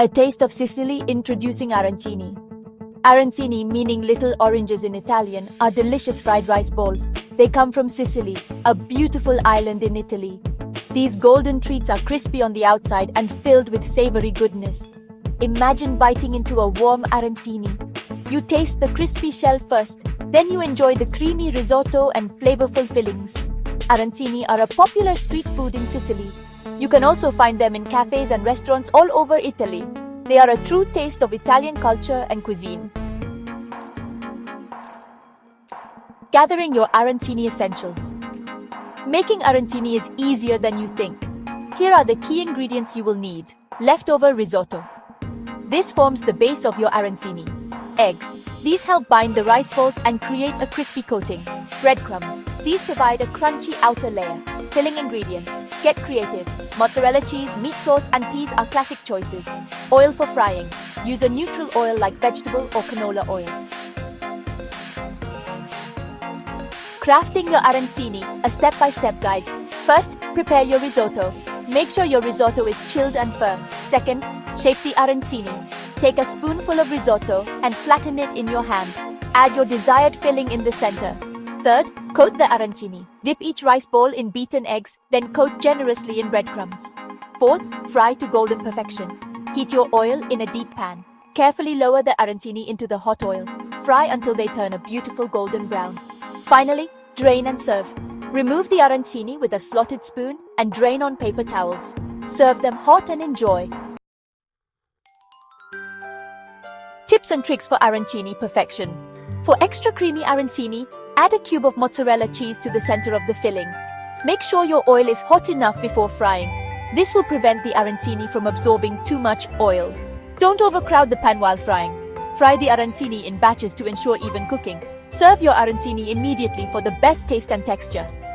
A taste of Sicily, introducing arancini. Arancini, meaning little oranges in Italian, are delicious fried rice balls. They come from Sicily, a beautiful island in Italy. These golden treats are crispy on the outside and filled with savory goodness. Imagine biting into a warm arancini. You taste the crispy shell first, then you enjoy the creamy risotto and flavorful fillings. Arancini are a popular street food in Sicily. You can also find them in cafes and restaurants all over Italy. They are a true taste of Italian culture and cuisine. Gathering your arancini essentials. Making arancini is easier than you think. Here are the key ingredients you will need. Leftover risotto. This forms the base of your arancini. Eggs. These help bind the rice balls and create a crispy coating. Breadcrumbs. These provide a crunchy outer layer. Filling ingredients. Get creative. Mozzarella cheese, meat sauce, and peas are classic choices. Oil for frying. Use a neutral oil like vegetable or canola oil. Crafting your arancini, a step-by-step guide. First, prepare your risotto. Make sure your risotto is chilled and firm. Second, shape the arancini. Take a spoonful of risotto and flatten it in your hand. Add your desired filling in the center. Third, coat the arancini. Dip each rice ball in beaten eggs, then coat generously in breadcrumbs. Fourth, fry to golden perfection. Heat your oil in a deep pan. Carefully lower the arancini into the hot oil. Fry until they turn a beautiful golden brown. Finally, drain and serve. Remove the arancini with a slotted spoon and drain on paper towels. Serve them hot and enjoy. Tips and tricks for arancini perfection. For extra creamy arancini, add a cube of mozzarella cheese to the center of the filling. Make sure your oil is hot enough before frying. This will prevent the arancini from absorbing too much oil. Don't overcrowd the pan while frying. Fry the arancini in batches to ensure even cooking. Serve your arancini immediately for the best taste and texture.